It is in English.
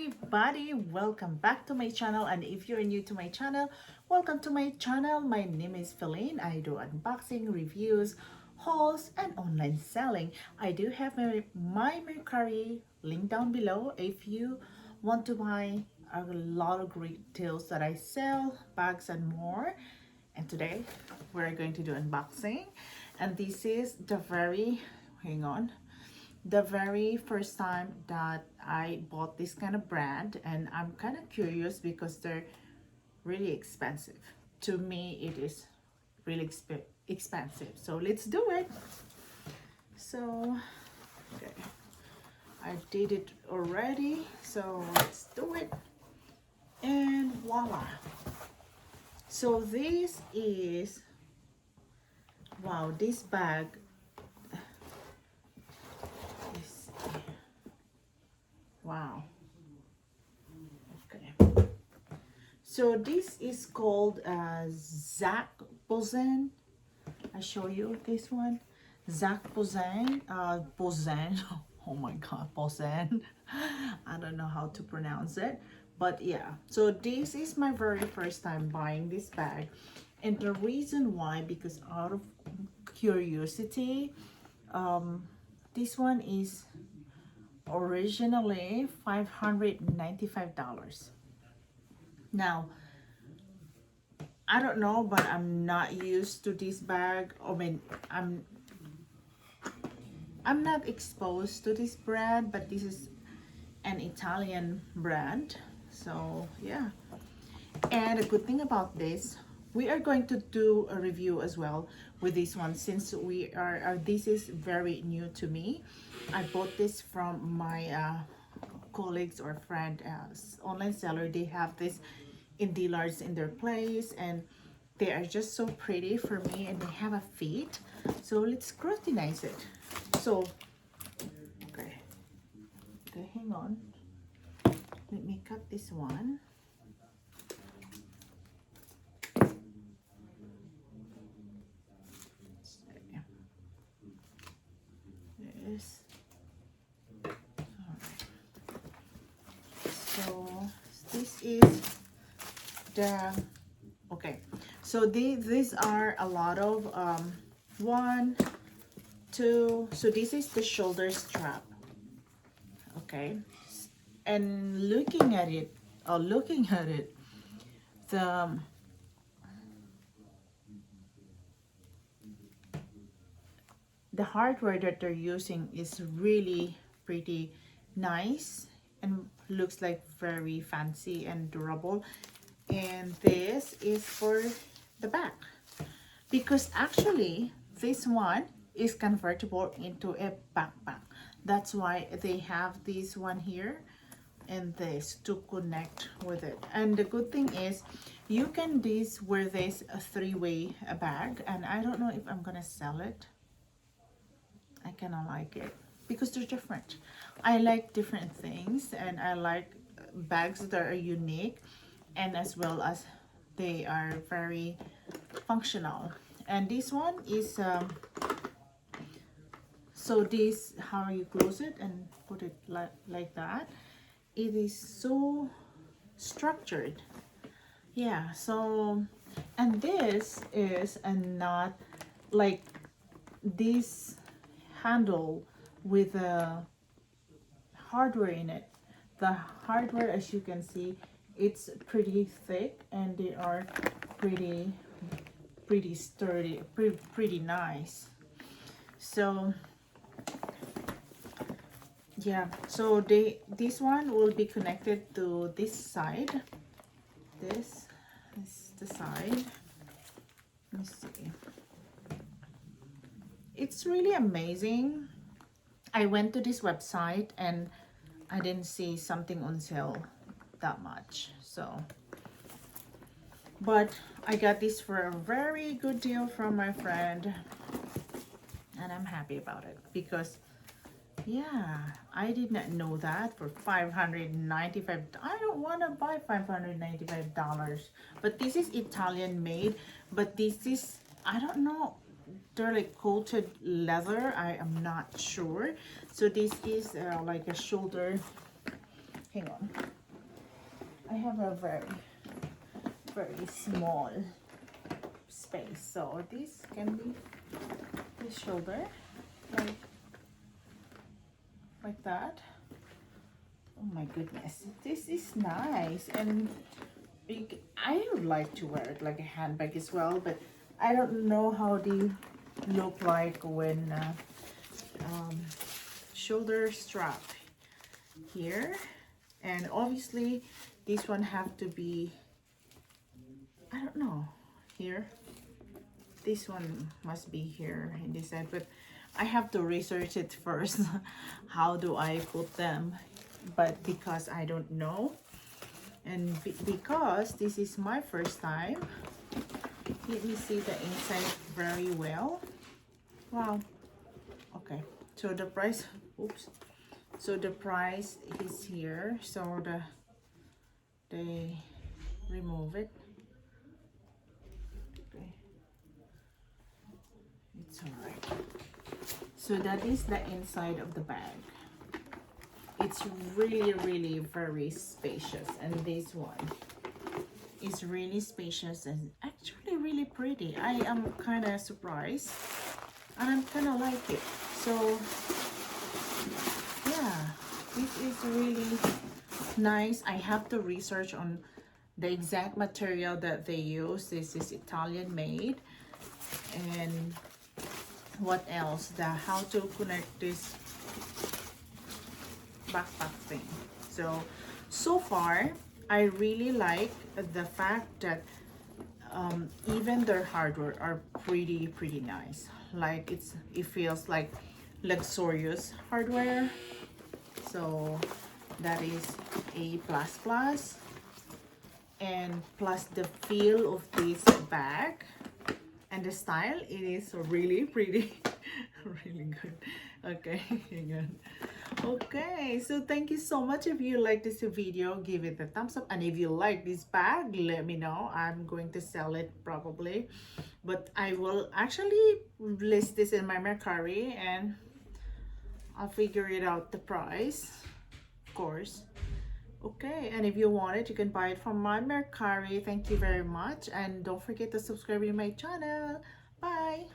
everybody, welcome back to my channel, and if you're new to my channel, welcome to my channel. My name is Philine. I do unboxing, reviews, hauls, and online selling. I do have my Mercari link down below if you want to buy a lot of great deals that I sell, bags and more. And today we're going to do unboxing, and this is the very first time that I bought this kind of brand, and I'm kind of curious because they're really expensive. To me, it is really expensive. So let's do it. So, okay, I did it already. So let's do it. And voila. So this is, wow, this bag. Wow. Okay. So this is called Zac Posen. I show you this one. Zac Posen. Posen. Oh my God, Posen. I don't know how to pronounce it. But yeah, so this is my very first time buying this bag. And the reason why, because out of curiosity, this one is originally $595. Now, I don't know, but I'm not used to this bag. I mean, I'm not exposed to this brand, but this is an Italian brand. So yeah, and a good thing about this, we are going to do a review as well with this one, since we are this is very new to me. I bought this from my colleagues or friend, online seller. They have this in dealers in their place, and they are just so pretty for me, and they have a fit. So let's scrutinize it. So okay, hang on, let me cut this one. This. So this is the, okay, so these are a lot of one, two. So this is the shoulder strap. Okay, and looking at it, the hardware that they're using is really pretty nice and looks like very fancy and durable. And this is for the back, because actually this one is convertible into a backpack. That's why they have this one here and this to connect with it. And the good thing is you can wear this a three-way bag, and I don't know if I'm gonna sell it. I kind of like it because they're different. I like different things, and I like bags that are unique, and as well as they are very functional. And this one is so this, how you close it and put it like that. It is so structured. Yeah, so, and this is a not like this handle with a hardware in it. The hardware, as you can see, it's pretty thick, and they are pretty sturdy, pretty nice. So yeah, so this one will be connected to this side. This is the side. Let me see. It's really amazing. I went to this website and I didn't see something on sale that much. So, but I got this for a very good deal from my friend, and I'm happy about it because, yeah, I did not know that for $595. I don't want to buy $595, but this is Italian made. But this is, I don't know, they're like coated leather. I am not sure. So this is like a shoulder, hang on, I have a very small space, so this can be the shoulder, like that. Oh my goodness, this is nice. And I would like to wear it like a handbag as well, but I don't know how they look like when shoulder strap here. And obviously this one have to be, I don't know, here. This one must be here in this side, but I have to research it first. How do I put them? But because I don't know, and because this is my first time, let me see the inside very well. Wow. Okay, so the price, oops, so the price is here, so they remove it. Okay, it's all right. So that is the inside of the bag. It's really very spacious, and this one is really spacious and actually really pretty. I am kind of surprised, and I'm kind of like it. So yeah, this is really nice. I have to research on the exact material that they use. This is Italian made. And what else, how to connect this backpack thing. So far I really like the fact that even their hardware are pretty nice. Like it feels like luxurious hardware. So that is a plus, and plus the feel of this bag and the style, it is really pretty. Really good. Okay, good. Okay, so thank you so much. If you like this video, give it a thumbs up, and if you like this bag, let me know. I'm going to sell it probably, but I will actually list this in my Mercari, and I'll figure it out the price, of course. Okay, and if you want it, you can buy it from my Mercari. Thank you very much, and don't forget to subscribe to my channel. Bye.